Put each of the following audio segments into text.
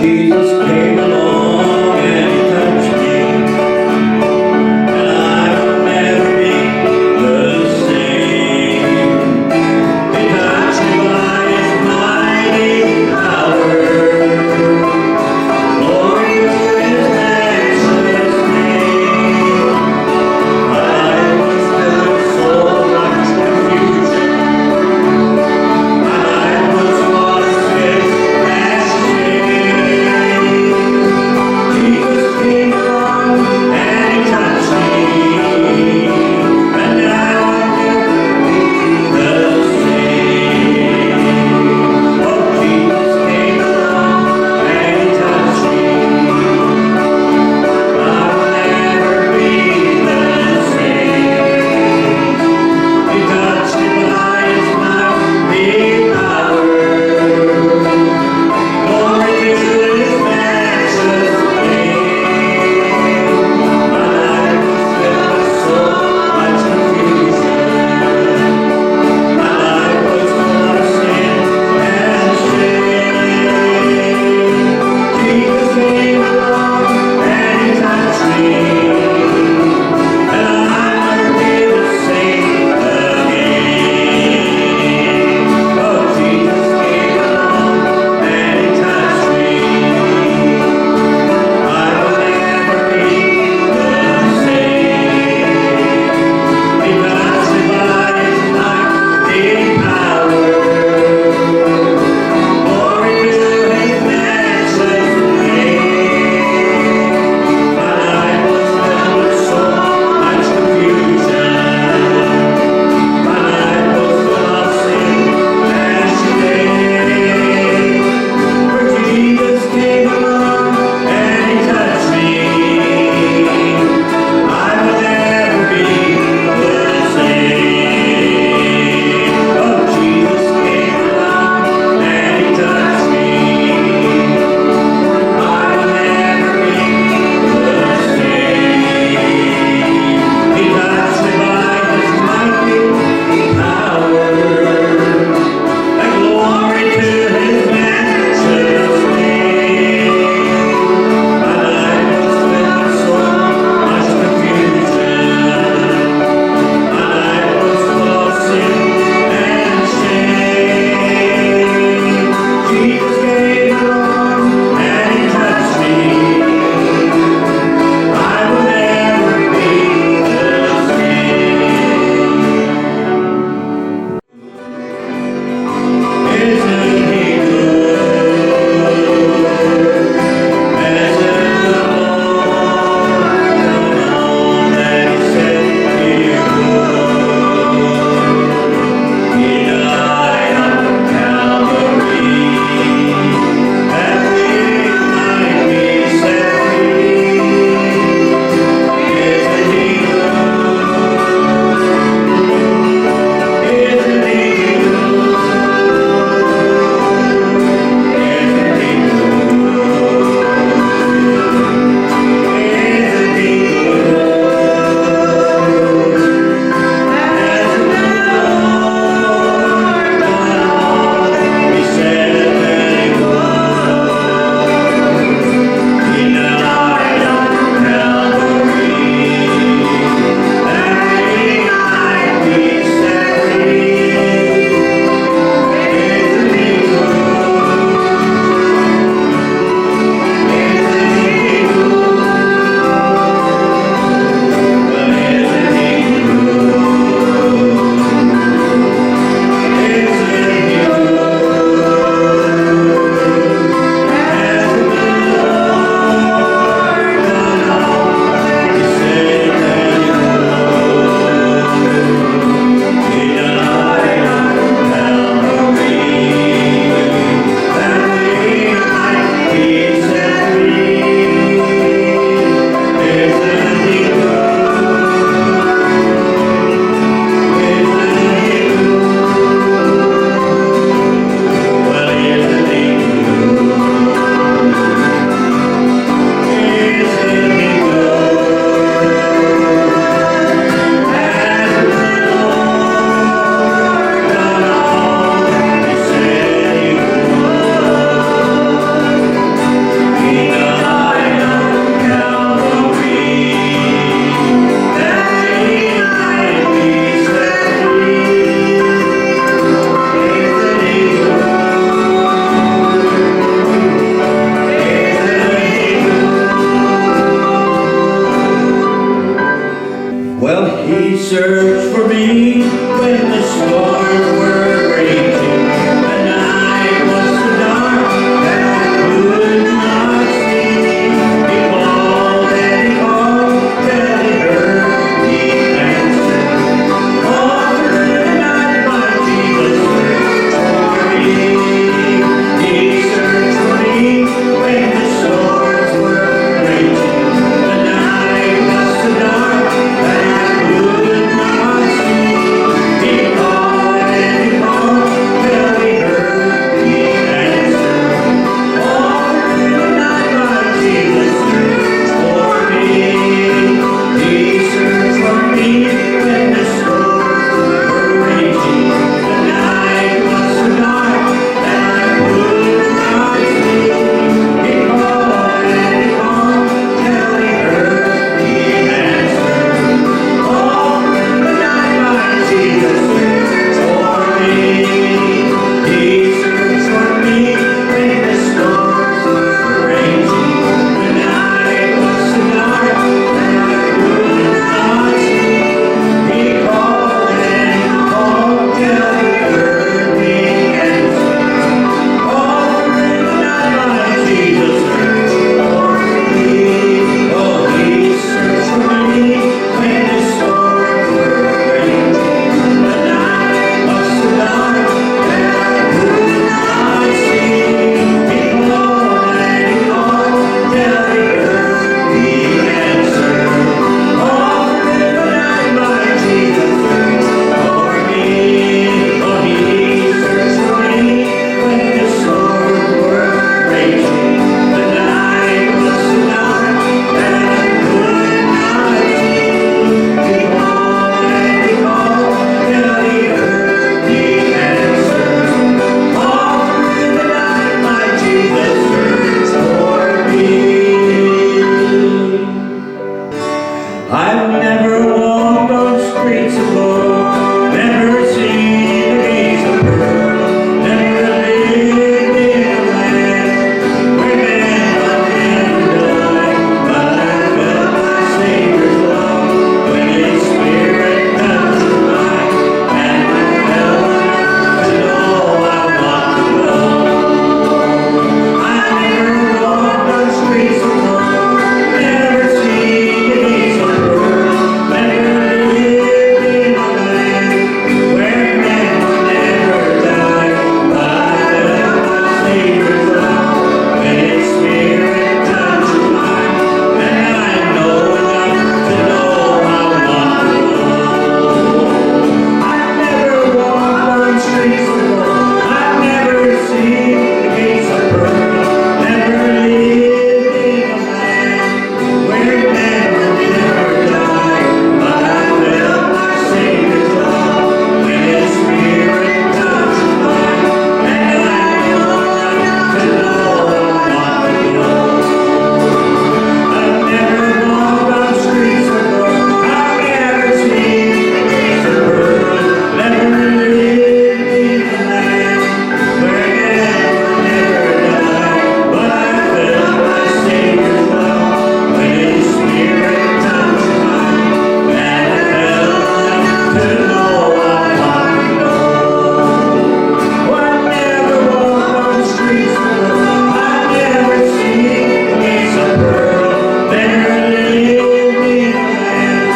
Jesus came along and he touched me, and I will never be the same. He touched me by his mighty power. Glory to his matchless name. I was filled with so much confusion. I was lost with passion. He searched for me when the storms were raging. The night was so dark that I could not see. He called and he called till he heard me answer. All through the night my Jesus searched for me. He searched for me when the storms were raging. The night was so dark that I could not see. He called and he called till he heard me answer. All through the night my Jesus searched for me. He searched for me when the storms were raging. The night was so dark that I could not see. He called and he called till he heard me answer. All through the night my Jesus searched for me. He searched for me when the storms were raging. The night was so dark that I could not see. He called and he called till he heard me answer. All through the night my Jesus searched for me. Oh, he searched for me when the storms were raging. The night was so dark that I could not see. He called and he called till he heard me answer. All through the night my Jesus searched for me. Oh, he searched for me when the storms were raging. The night was so dark that I could not see. He called and he called till he heard me answer. All through the night my Jesus searched for me. I've never walked on streets of gold, never seen the gates of pearl, never lived in a land where men will never die. But I felt my Savior's love when His Spirit touched mine, and I felt enough to know I want to go. I never walked on streets of gold, never seen the gates of pearl, never lived in a land where men will never die. But I felt my Savior's love when His Spirit touched mine, and I know enough to know I want to go. I've never walked on streets of gold, I've never seen the gates of pearl, never lived in a land where men will never die. But I felt my Savior's love when His Spirit touched mine, and I know enough to know I want to go. I've never walked on streets of gold, I've never seen the gates of pearl, never lived in a land where men will never die. But I felt my Savior's love when His Spirit touched mine, and I felt enough to know I want to go. Oh, I never walked on streets of gold, I've never seen the gates of pearl, never lived in a land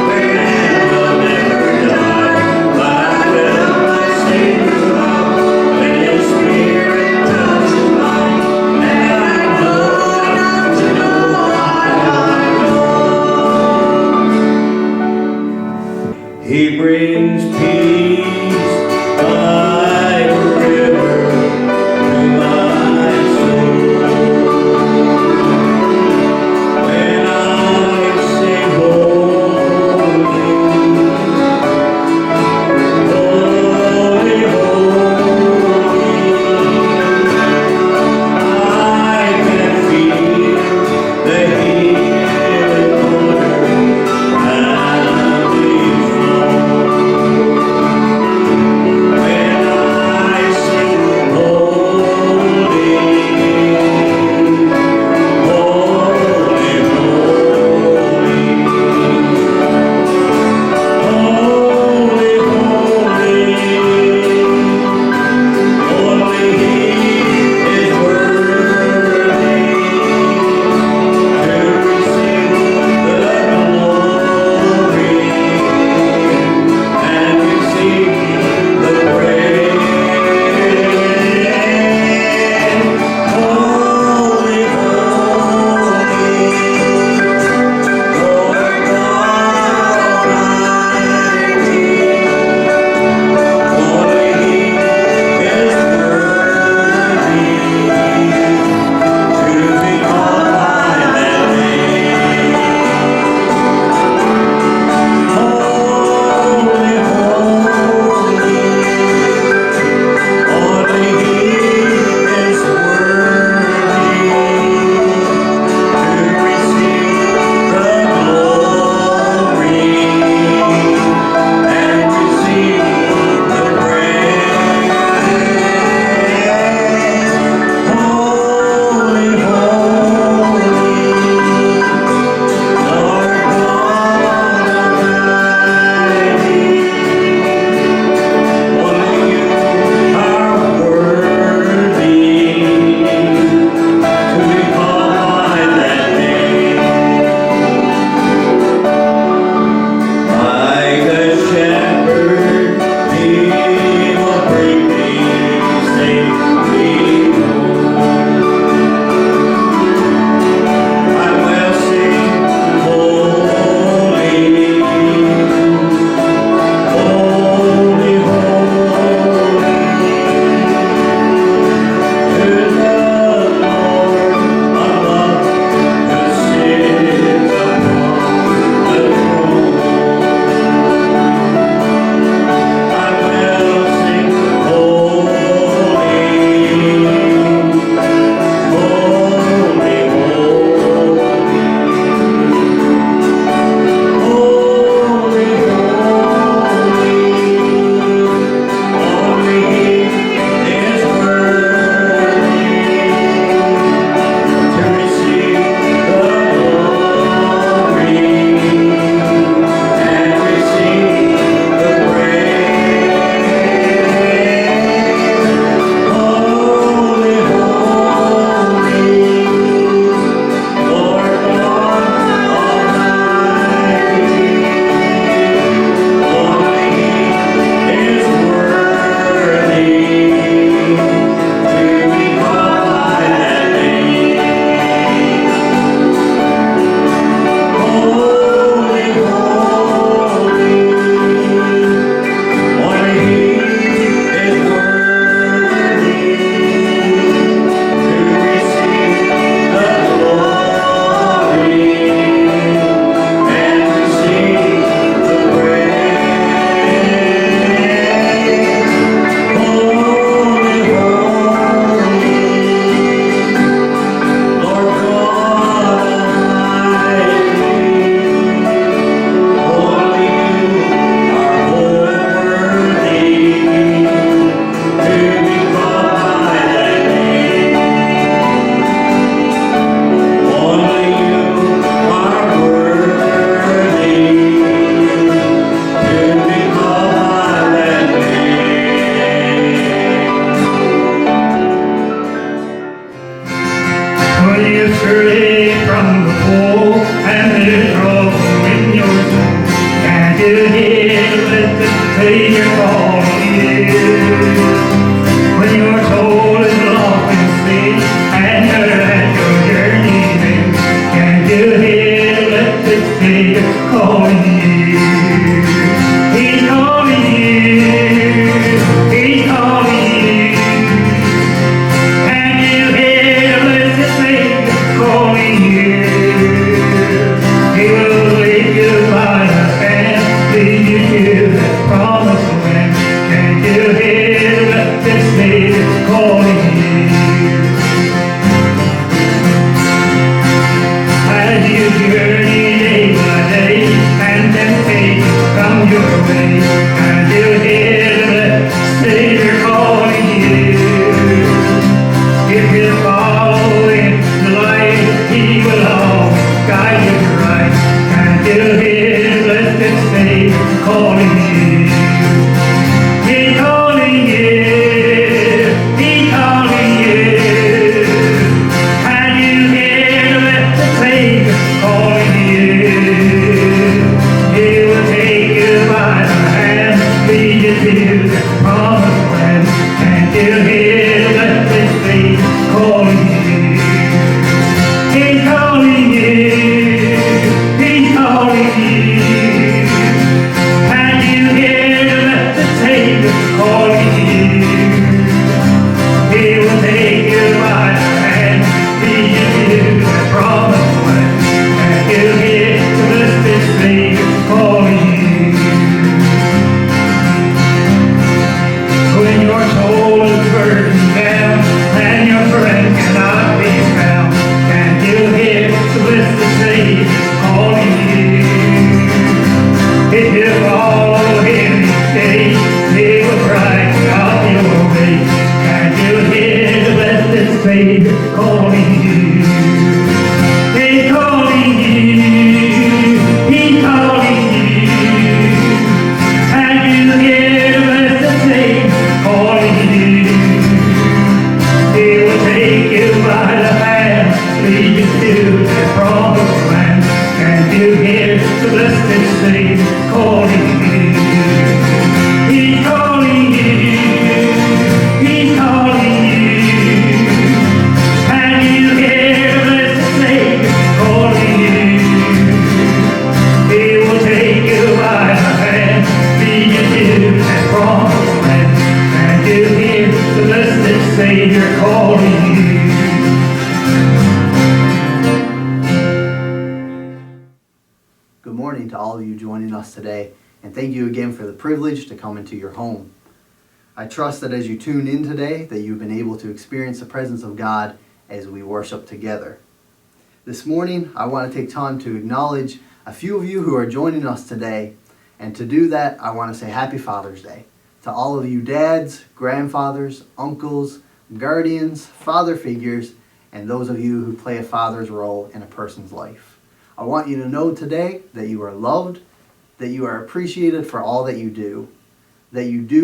where men will never die. But I felt my Savior's love when His Spirit touched mine, and I know enough to know I want to go. He brings peace like a river to my soul. When I say holy, holy, holy, I can feel the healing water round me flow. you hear the Savior calling you? When your soul is lost in sin and you're at your journey's end, can you hear the Savior calling you? He's calling you. He's calling you. Can you hear the Savior calling you? He will lead you by the hand, lead you to the promised land. Can you hear the Savior calling you? As you journey day by day, and temptation come your way, can you hear the Savior calling you? If you follow in the light, He will always guide you right. And you hear blessed Savior calling you. He's calling you. He's calling you. And you hear blessed Savior calling you. He will take you by the hand, lead you to the promised land. And you hear blessed Savior calling you. He's calling you. He's calling you. And you hear the Savior calling you. He will take you by the hand, lead you to the promised land. And you hear the blessed Savior calling you. When your soul is burdened down and your friend cannot be found, can you hear the blessed Savior calling you? If you follow Him each day, He will brighten up your way. Can you hear the blessed Savior calling you? He's calling you. He's calling you. And you hear the blessed Savior calling you. He will take you by the hand, lead you to the promised land. Can you hear the blessed Savior calling you? He's calling you. He's calling you. And you hear the blessed Savior calling you. He will take you by the hand, lead you to the promised land. And you hear the blessed Savior calling you. Good morning to all of you joining us today, and thank you again for the privilege to come into your home. I trust that as you tune in today, that you've been able to experience the presence of God as we worship together. This morning, I want to take time to acknowledge a few of you who are joining us today, and to do that, I want to say Happy Father's Day to all of you dads, grandfathers, uncles, guardians, father figures, and those of you who play a father's role in a person's life. I want you to know today that you are loved, that you are appreciated for all that you do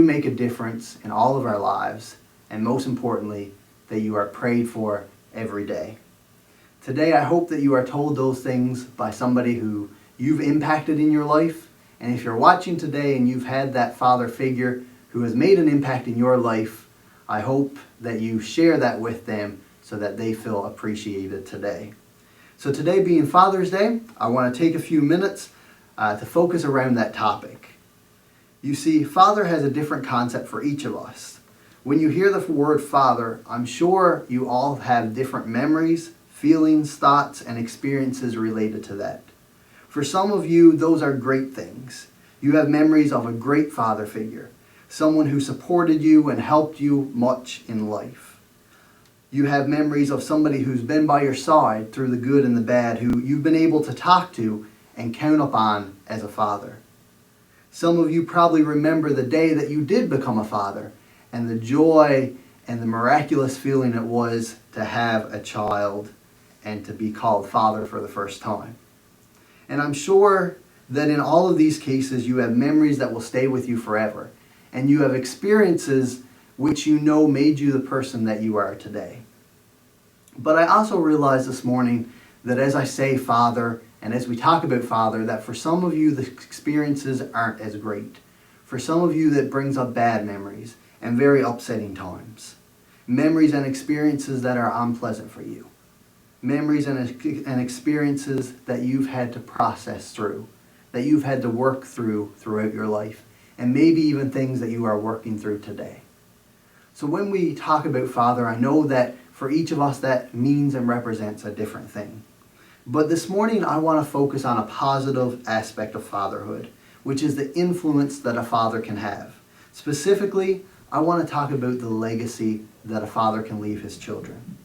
make a difference in all of our lives, and most importantly, that you are prayed for every day. Today, I hope that you are told those things by somebody who you've impacted in your life, and if you're watching today and you've had that father figure who has made an impact in your life, I hope that you share that with them so that they feel appreciated today. So today being Father's Day, I want to take a few minutes to focus around that topic. You see, father has a different concept for each of us. When you hear the word father, I'm sure you all have different memories, feelings, thoughts, and experiences related to that. For some of you, those are great things. You have memories of a great father figure, someone who supported you and helped you much in life. You have memories of somebody who's been by your side through the good and the bad, who you've been able to talk to and count upon as a father. Some of you probably remember the day that you did become a father and the joy and the miraculous feeling it was to have a child and to be called father for the first time. And I'm sure that in all of these cases you have memories that will stay with you forever, and you have experiences which you know made you the person that you are today. But I also realized this morning that as I say father And as we talk about Father, that for some of you the experiences aren't as great. For some of you that brings up bad memories and very upsetting times. Memories and experiences that are unpleasant for you. Memories and experiences that you've had to process through, that you've had to work through throughout your life, and maybe even things that you are working through today. So when we talk about Father, I know that for each of us that means and represents a different thing. But this morning I want to focus on a positive aspect of fatherhood, which is the influence that a father can have. Specifically, I want to talk about the legacy that a father can leave his children.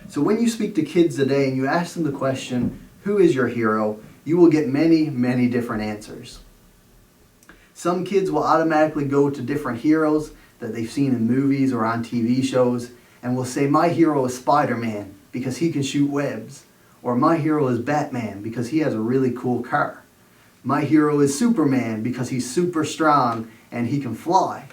So when you speak to kids today and you ask them the question, who is your hero? You will get many, many different answers. Some kids will automatically go to different heroes that they've seen in movies or on TV shows and will say, my hero is Spider-Man because he can shoot webs. Or my hero is Batman because he has a really cool car. My hero is Superman because he's super strong and he can fly.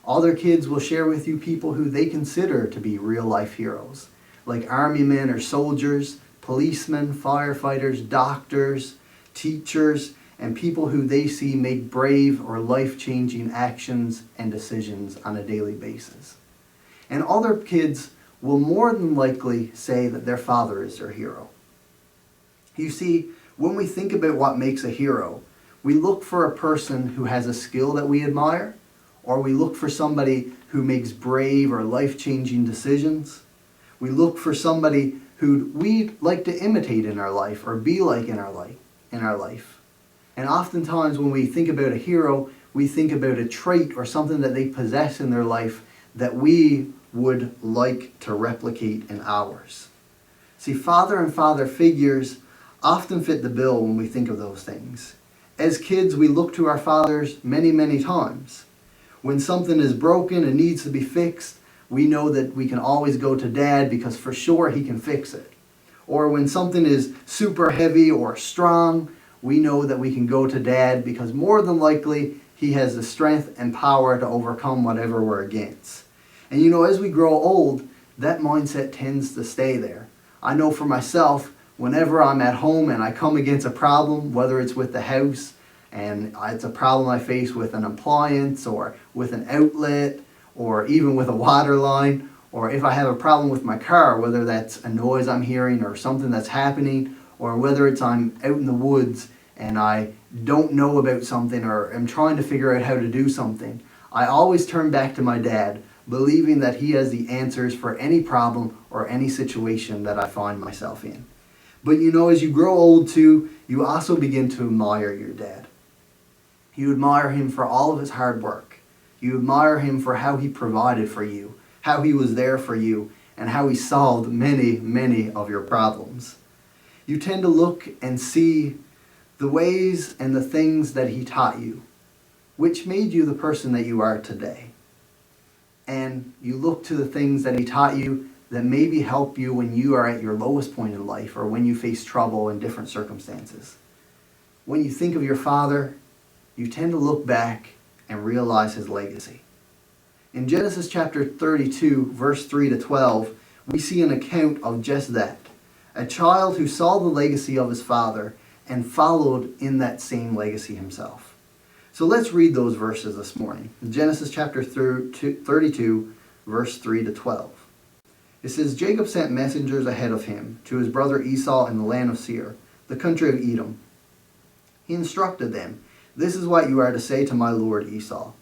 Other kids will share with you people who they consider to be real life heroes, like army men or soldiers, policemen, firefighters, doctors, teachers, and people who they see make brave or life-changing actions and decisions on a daily basis. And other kids will more than likely say that their father is their hero. You see, when we think about what makes a hero, we look for a person who has a skill that we admire, or we look for somebody who makes brave or life-changing decisions. We look for somebody who we like to imitate in our life or be like in our life. And oftentimes when we think about a hero, we think about a trait or something that they possess in their life that we would like to replicate in ours. See, father and father figures often fit the bill when we think of those things. As kids, we look to our fathers many, many times. When something is broken and needs to be fixed, we know that we can always go to Dad because for sure he can fix it. Or when something is super heavy or strong, we know that we can go to Dad because more than likely he has the strength and power to overcome whatever we're against. And you know, as we grow old, that mindset tends to stay there. I know for myself, whenever I'm at home and I come against a problem, whether it's with the house and it's a problem I face with an appliance or with an outlet or even with a water line, or if I have a problem with my car, whether that's a noise I'm hearing or something that's happening, or whether it's I'm out in the woods and I don't know about something or am trying to figure out how to do something, I always turn back to my dad, believing that he has the answers for any problem or any situation that I find myself in. But you know, as you grow old too, you also begin to admire your dad. You admire him for all of his hard work. You admire him for how he provided for you, how he was there for you, and how he solved many, many of your problems. You tend to look and see the ways and the things that he taught you, which made you the person that you are today. And you look to the things that he taught you that maybe help you when you are at your lowest point in life or when you face trouble in different circumstances. When you think of your father, you tend to look back and realize his legacy. In Genesis chapter 32, verse 3 to 12, we see an account of just that. A child who saw the legacy of his father and followed in that same legacy himself. So let's read those verses this morning. Genesis chapter 32, verse 3 to 12. It says, Jacob sent messengers ahead of him to his brother Esau in the land of Seir, the country of Edom. He instructed them, this is what you are to say to my lord Esau.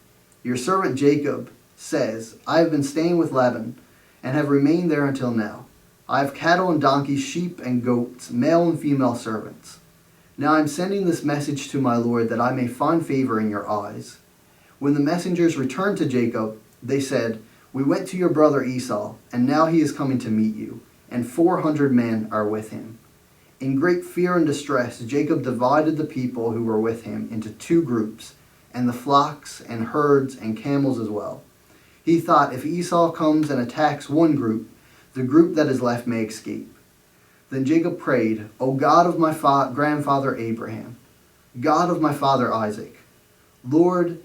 Your servant Jacob says, I have been staying with Laban and have remained there until now. I have cattle and donkeys, sheep and goats, male and female servants. Now I am sending this message to my lord that I may find favor in your eyes. When the messengers returned to Jacob, they said, we went to your brother Esau, and now he is coming to meet you, and 400 men are with him. In great fear and distress, Jacob divided the people who were with him into 2 groups, and the flocks and herds and camels as well. He thought, if Esau comes and attacks one group, the group that is left may escape. Then Jacob prayed, O God of my grandfather Abraham, God of my father Isaac, Lord,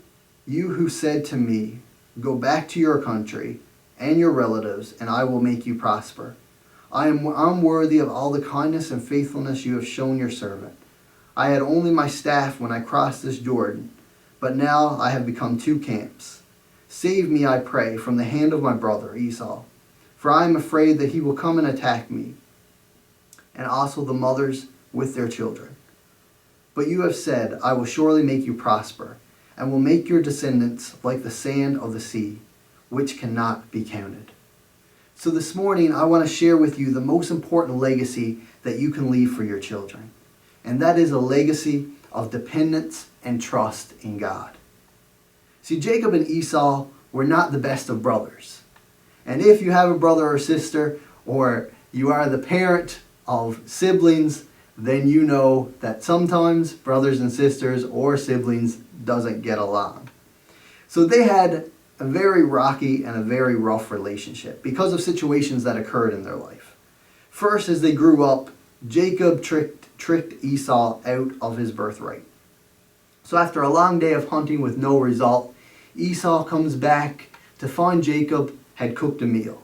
you who said to me, go back to your country and your relatives, and I will make you prosper. I am unworthy of all the kindness and faithfulness you have shown your servant. I had only my staff when I crossed this Jordan, but now I have become two camps. Save me, I pray, from the hand of my brother Esau, for I am afraid that he will come and attack me, and also the mothers with their children. But you have said, I will surely make you prosper, and will make your descendants like the sand of the sea, which cannot be counted. So this morning, I want to share with you the most important legacy that you can leave for your children. And that is a legacy of dependence and trust in God. See, Jacob and Esau were not the best of brothers. And if you have a brother or sister, or you are the parent of siblings, then you know that sometimes brothers and sisters or siblings doesn't get along. So they had a very rocky and a very rough relationship because of situations that occurred in their life. First, as they grew up, Jacob tricked Esau out of his birthright. So after a long day of hunting with no result, Esau comes back to find Jacob had cooked a meal.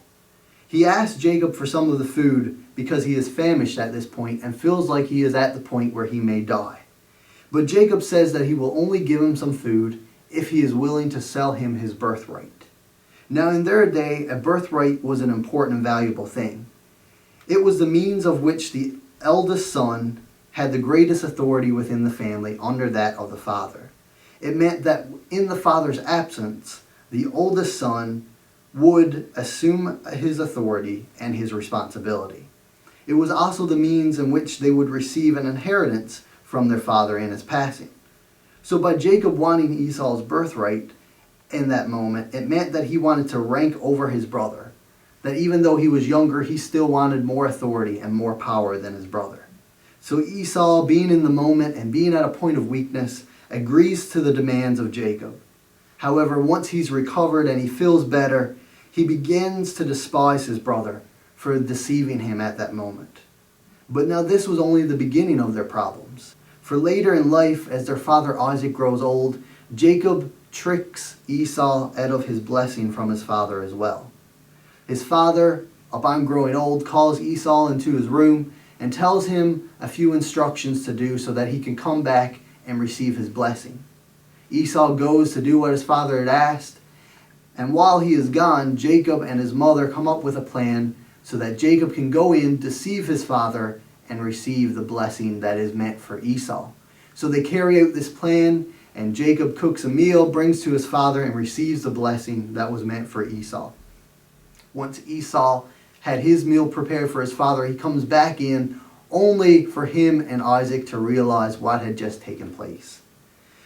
He asks Jacob for some of the food because he is famished at this point and feels like he is at the point where he may die. But Jacob says that he will only give him some food if he is willing to sell him his birthright. Now in their day, a birthright was an important and valuable thing. It was the means of which the eldest son had the greatest authority within the family under that of the father. It meant that in the father's absence, the oldest son would assume his authority and his responsibility. It was also the means in which they would receive an inheritance from their father in his passing. So by Jacob wanting Esau's birthright in that moment, it meant that he wanted to rank over his brother. That even though he was younger, he still wanted more authority and more power than his brother. So Esau, being in the moment and being at a point of weakness, agrees to the demands of Jacob. However, once he's recovered and he feels better, he begins to despise his brother for deceiving him at that moment. But now this was only the beginning of their problems. For later in life, as their father Isaac grows old, Jacob tricks Esau out of his blessing from his father as well. His father, upon growing old, calls Esau into his room and tells him a few instructions to do so that he can come back and receive his blessing. Esau goes to do what his father had asked, and while he is gone, Jacob and his mother come up with a plan so that Jacob can go in, deceive his father, and receive the blessing that is meant for Esau. So they carry out this plan, and Jacob cooks a meal, brings to his father, and receives the blessing that was meant for Esau. Once Esau had his meal prepared for his father, he comes back in only for him and Isaac to realize what had just taken place.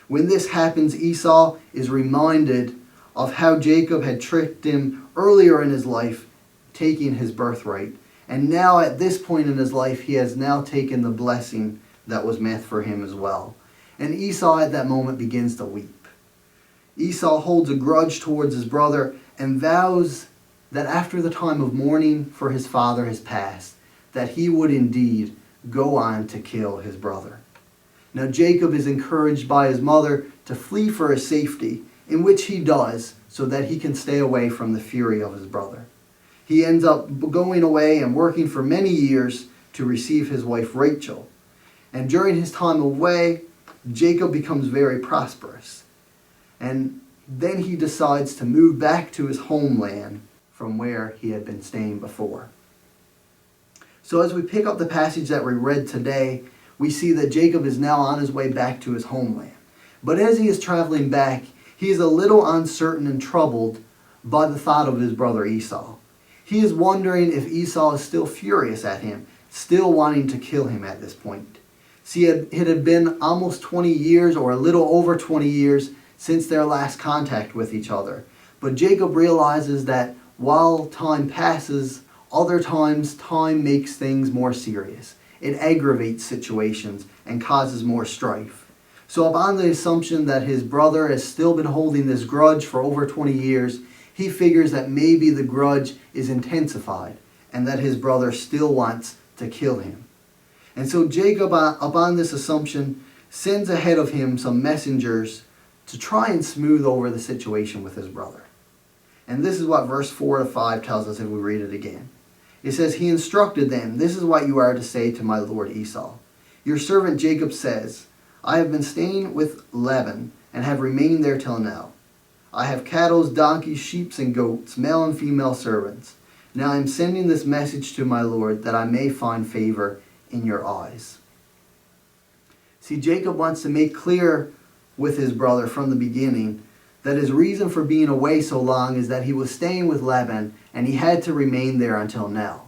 When this happens, Esau is reminded of how Jacob had tricked him earlier in his life, taking his birthright. And now at this point in his life, he has now taken the blessing that was meant for him as well. And Esau at that moment begins to weep. Esau holds a grudge towards his brother and vows that after the time of mourning for his father has passed, that he would indeed go on to kill his brother. Now Jacob is encouraged by his mother to flee for his safety, in which he does, so that he can stay away from the fury of his brother. He ends up going away and working for many years to receive his wife Rachel. And during his time away, Jacob becomes very prosperous. And then he decides to move back to his homeland from where he had been staying before. So as we pick up the passage that we read today, we see that Jacob is now on his way back to his homeland. But as he is traveling back, he is a little uncertain and troubled by the thought of his brother Esau. He is wondering if Esau is still furious at him, still wanting to kill him at this point. See, it had been almost 20 years or a little over 20 years since their last contact with each other. But Jacob realizes that while time passes, other times time makes things more serious. It aggravates situations and causes more strife. So upon the assumption that his brother has still been holding this grudge for over 20 years, he figures that maybe the grudge is intensified and that his brother still wants to kill him. And so Jacob, upon this assumption, sends ahead of him some messengers to try and smooth over the situation with his brother. And this is what verse 4 to 5 tells us if we read it again. It says, he instructed them, "This is what you are to say to my lord Esau. Your servant Jacob says, I have been staying with Laban and have remained there till now. I have cattle, donkeys, sheep, and goats, male and female servants. Now I am sending this message to my lord that I may find favor in your eyes." See, Jacob wants to make clear with his brother from the beginning that his reason for being away so long is that he was staying with Laban and he had to remain there until now.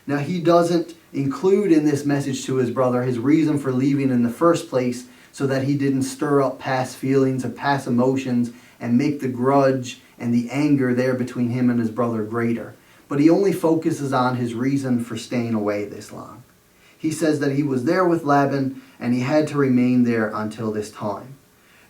Now, he doesn't include in this message to his brother his reason for leaving in the first place, so that he didn't stir up past feelings or past emotions and make the grudge and the anger there between him and his brother greater. But he only focuses on his reason for staying away this long. He says that he was there with Laban and he had to remain there until this time.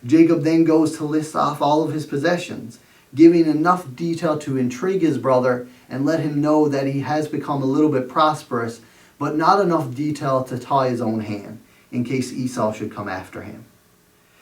Jacob then goes to list off all of his possessions, giving enough detail to intrigue his brother and let him know that he has become a little bit prosperous, but not enough detail to tie his own hand in case Esau should come after him.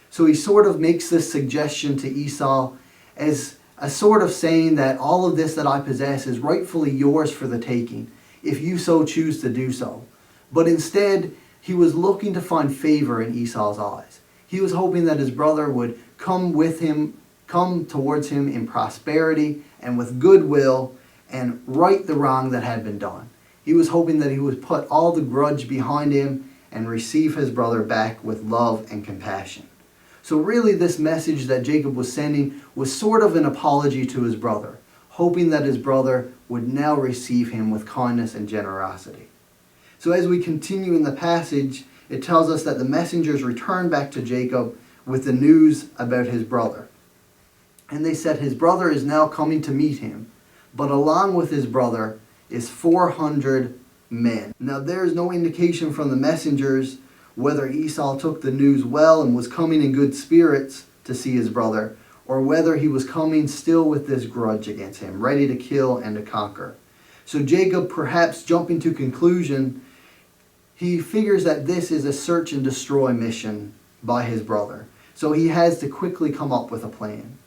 So he sort of makes this suggestion to Esau as a sort of saying that all of this that I possess is rightfully yours for the taking, if you so choose to do so. But instead, he was looking to find favor in Esau's eyes. He was hoping that his brother would come towards him in prosperity and with goodwill and right the wrong that had been done. He was hoping that he would put all the grudge behind him and receive his brother back with love and compassion. So really, this message that Jacob was sending was sort of an apology to his brother, hoping that his brother would now receive him with kindness and generosity. So as we continue in the passage, it tells us that the messengers returned back to Jacob with the news about his brother. And they said his brother is now coming to meet him, but along with his brother is 400 men. Now there is no indication from the messengers whether Esau took the news well and was coming in good spirits to see his brother, or whether he was coming still with this grudge against him, ready to kill and to conquer. So Jacob, perhaps jumping to conclusion, he figures that this is a search and destroy mission by his brother. So he has to quickly come up with a plan.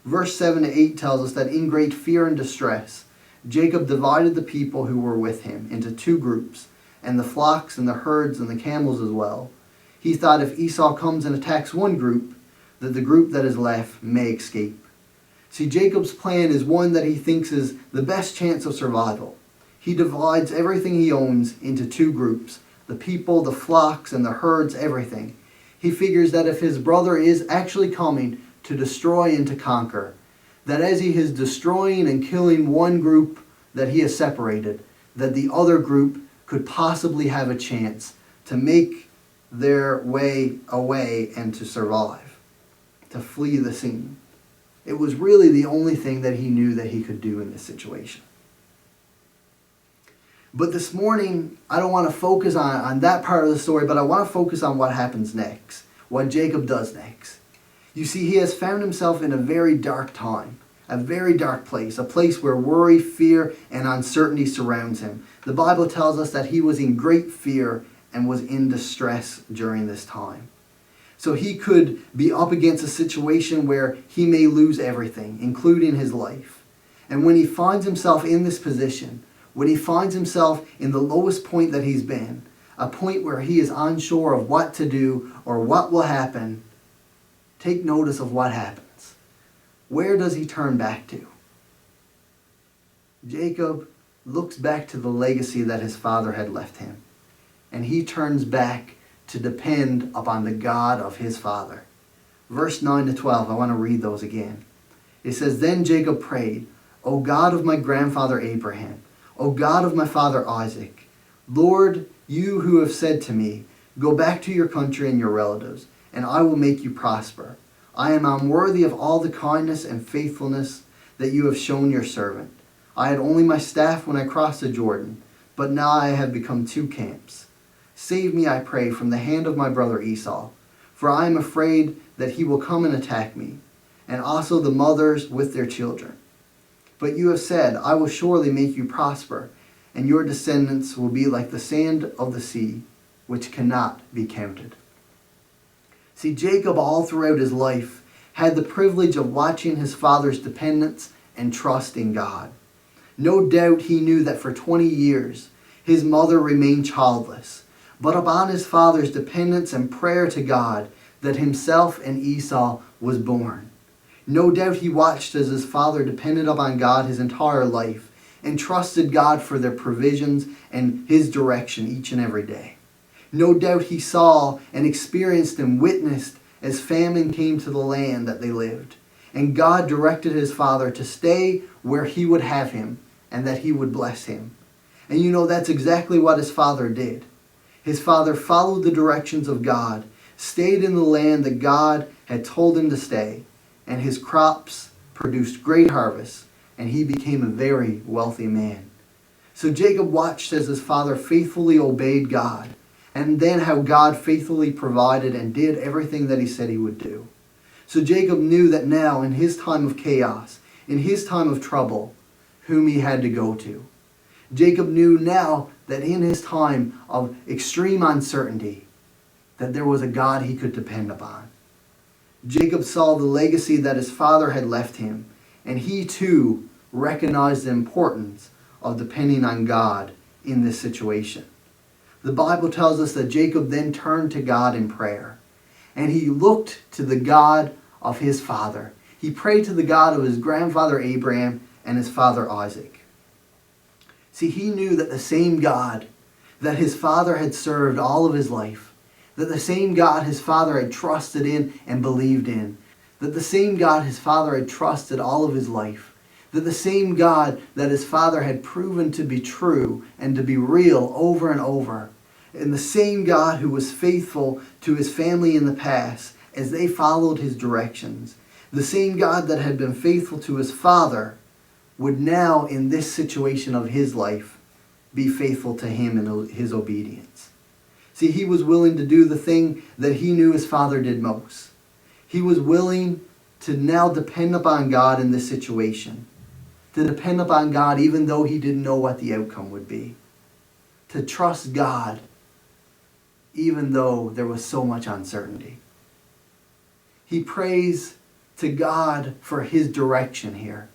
Verse 7 to 8 tells us that in great fear and distress, Jacob divided the people who were with him into two groups, and the flocks and the herds and the camels as well. He thought if Esau comes and attacks one group, that the group that is left may escape. See, Jacob's plan is one that he thinks is the best chance of survival. He divides everything he owns into two groups, the people, the flocks, and the herds, everything. He figures that if his brother is actually coming to destroy and to conquer, that as he is destroying and killing one group that he has separated, that the other group could possibly have a chance to make their way away and to survive, to flee the scene. It was really the only thing that he knew that he could do in this situation. But this morning, I don't want to focus on that part of the story, but I want to focus on what happens next, what Jacob does next. You see, he has found himself in a very dark time, a very dark place, a place where worry, fear, and uncertainty surrounds him. The Bible tells us that he was in great fear and was in distress during this time. So he could be up against a situation where he may lose everything, including his life. And when he finds himself in this position, when he finds himself in the lowest point that he's been, a point where he is unsure of what to do or what will happen, take notice of what happens. Where does he turn back to? Jacob looks back to the legacy that his father had left him, and he turns back to depend upon the God of his father. Verse 9 to 12, I want to read those again. It says, "Then Jacob prayed, O God of my grandfather Abraham, O God of my father Isaac, Lord, you who have said to me, go back to your country and your relatives, and I will make you prosper. I am unworthy of all the kindness and faithfulness that you have shown your servant. I had only my staff when I crossed the Jordan, but now I have become two camps. Save me, I pray, from the hand of my brother Esau, for I am afraid that he will come and attack me, and also the mothers with their children. But you have said, I will surely make you prosper, and your descendants will be like the sand of the sea, which cannot be counted." See, Jacob all throughout his life had the privilege of watching his father's dependence and trust in God. No doubt he knew that for 20 years his mother remained childless, but upon his father's dependence and prayer to God that himself and Esau was born. No doubt he watched as his father depended upon God his entire life and trusted God for their provisions and his direction each and every day. No doubt he saw and experienced and witnessed as famine came to the land that they lived. And God directed his father to stay where he would have him and that he would bless him. And you know, that's exactly what his father did. His father followed the directions of God, stayed in the land that God had told him to stay, and his crops produced great harvests, and he became a very wealthy man. So Jacob watched as his father faithfully obeyed God, and then how God faithfully provided and did everything that he said he would do. So Jacob knew that now, in his time of chaos, in his time of trouble, whom he had to go to. Jacob knew now that in his time of extreme uncertainty, that there was a God he could depend upon. Jacob saw the legacy that his father had left him, and he too recognized the importance of depending on God in this situation. The Bible tells us that Jacob then turned to God in prayer, and he looked to the God of his father. He prayed to the God of his grandfather Abraham and his father Isaac. See, he knew that the same God that his father had served all of his life, that the same God his father had trusted in and believed in, that the same God his father had trusted all of his life, that the same God that his father had proven to be true and to be real over and over, and the same God who was faithful to his family in the past as they followed his directions, the same God that had been faithful to his father would now, in this situation of his life, be faithful to him in his obedience. See, he was willing to do the thing that he knew his father did most. He was willing to now depend upon God in this situation. To depend upon God even though he didn't know what the outcome would be. To trust God even though there was so much uncertainty. He prays to God for his direction here.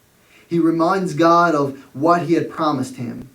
He reminds God of what he had promised him,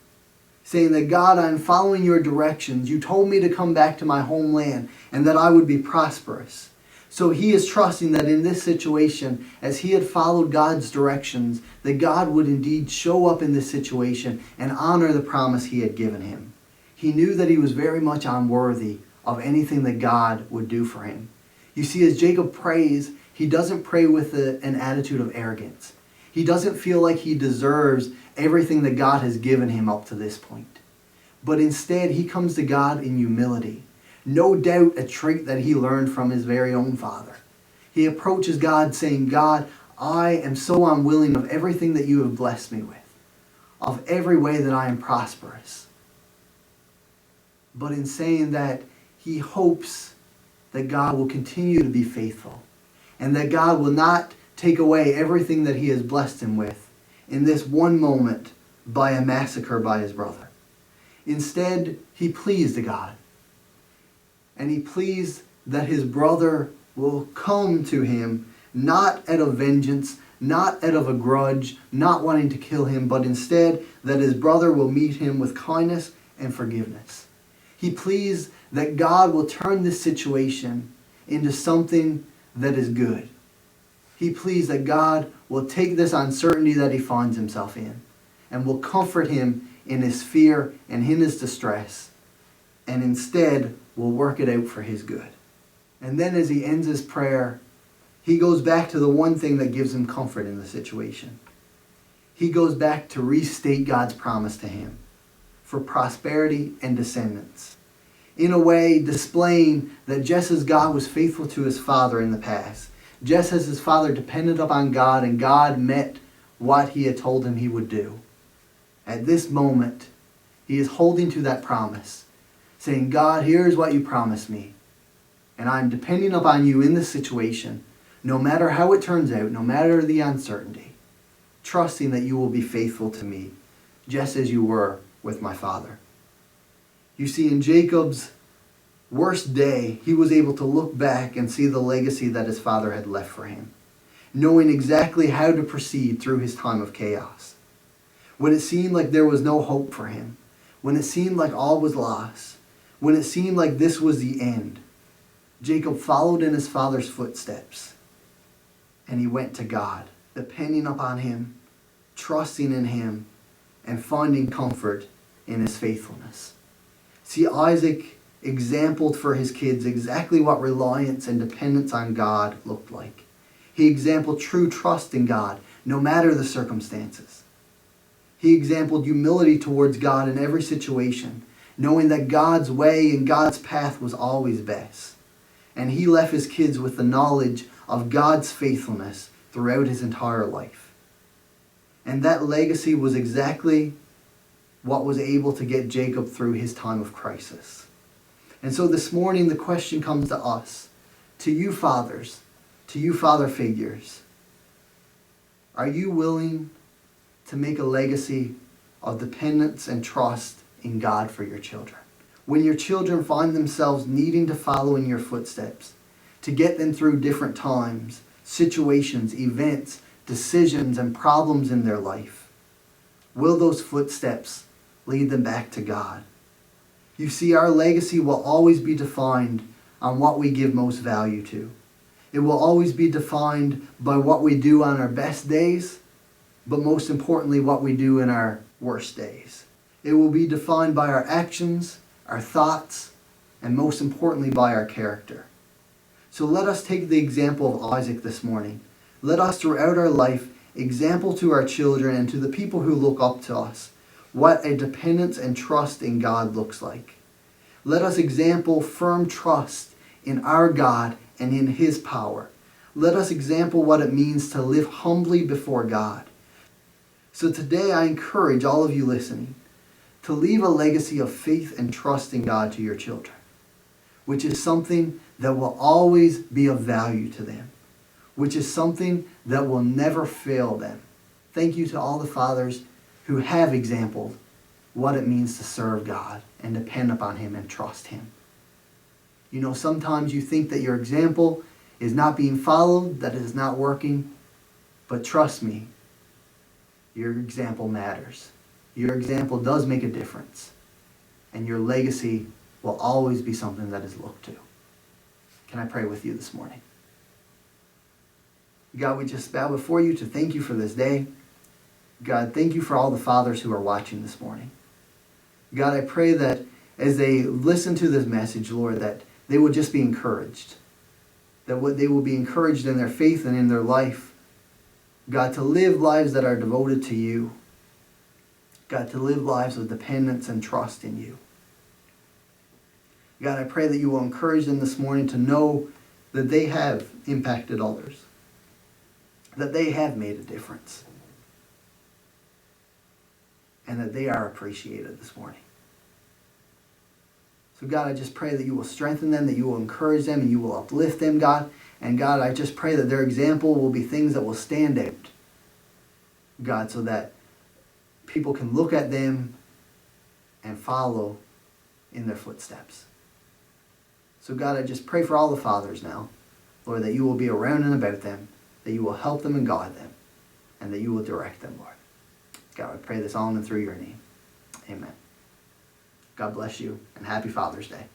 saying that, God, I'm following your directions. You told me to come back to my homeland and that I would be prosperous. So he is trusting that in this situation, as he had followed God's directions, that God would indeed show up in this situation and honor the promise he had given him. He knew that he was very much unworthy of anything that God would do for him. You see, as Jacob prays, he doesn't pray with an attitude of arrogance. He doesn't feel like he deserves everything that God has given him up to this point. But instead, he comes to God in humility. No doubt a trait that he learned from his very own father. He approaches God saying, God, I am so unwilling of everything that you have blessed me with, of every way that I am prosperous. But in saying that, he hopes that God will continue to be faithful and that God will not take away everything that he has blessed him with in this one moment by a massacre by his brother. Instead, he pleads to God. And he pleads that his brother will come to him not out of vengeance, not out of a grudge, not wanting to kill him, but instead that his brother will meet him with kindness and forgiveness. He pleads that God will turn this situation into something that is good. He pleads that God will take this uncertainty that he finds himself in and will comfort him in his fear and in his distress, and instead will work it out for his good. And then as he ends his prayer, he goes back to the one thing that gives him comfort in the situation. He goes back to restate God's promise to him for prosperity and descendants. In a way, displaying that just as God was faithful to his father in the past, just as his father depended upon God and God met what he had told him he would do, at this moment, he is holding to that promise, saying, God, here's what you promised me, and I'm depending upon you in this situation, no matter how it turns out, no matter the uncertainty, trusting that you will be faithful to me, just as you were with my father. You see, in Jacob's worst day, he was able to look back and see the legacy that his father had left for him, knowing exactly how to proceed through his time of chaos. when it seemed like there was no hope for him, when it seemed like all was lost, when it seemed like this was the end, Jacob followed in his father's footsteps, and he went to God, depending upon him, trusting in him, and finding comfort in his faithfulness. See, Isaac exampled for his kids exactly what reliance and dependence on God looked like. He exampled true trust in God, no matter the circumstances. He exampled humility towards God in every situation, knowing that God's way and God's path was always best. And he left his kids with the knowledge of God's faithfulness throughout his entire life. And that legacy was exactly what was able to get Jacob through his time of crisis. And so this morning the question comes to us, to you fathers, to you father figures. Are you willing to make a legacy of dependence and trust in God for your children? When your children find themselves needing to follow in your footsteps, to get them through different times, situations, events, decisions, and problems in their life, will those footsteps lead them back to God? You see, our legacy will always be defined on what we give most value to. It will always be defined by what we do on our best days, but most importantly, what we do in our worst days. It will be defined by our actions, our thoughts, and most importantly, by our character. So let us take the example of Isaac this morning. Let us, throughout our life, example to our children and to the people who look up to us what a dependence and trust in God looks like. Let us example firm trust in our God and in his power. Let us example what it means to live humbly before God. So today I encourage all of you listening to leave a legacy of faith and trust in God to your children, which is something that will always be of value to them, which is something that will never fail them. Thank you to all the fathers who have exampled what it means to serve God and depend upon him and trust him. You know, sometimes you think that your example is not being followed, that it is not working, but trust me, your example matters. Your example does make a difference, and your legacy will always be something that is looked to. Can I pray with you this morning? God, we just bow before you to thank you for this day. God, thank you for all the fathers who are watching this morning. God, I pray that as they listen to this message, Lord, that they will just be encouraged. That they will be encouraged in their faith and in their life. God, to live lives that are devoted to you. God, to live lives of dependence and trust in you. God, I pray that you will encourage them this morning to know that they have impacted others. That they have made a difference. And that they are appreciated this morning. So God, I just pray that you will strengthen them, that you will encourage them, and you will uplift them, God. And God, I just pray that their example will be things that will stand out. God, so that people can look at them and follow in their footsteps. So God, I just pray for all the fathers now, Lord, that you will be around and about them, that you will help them and guide them, and that you will direct them, Lord. God, I pray this on and through your name. Amen. God bless you, and happy Father's Day.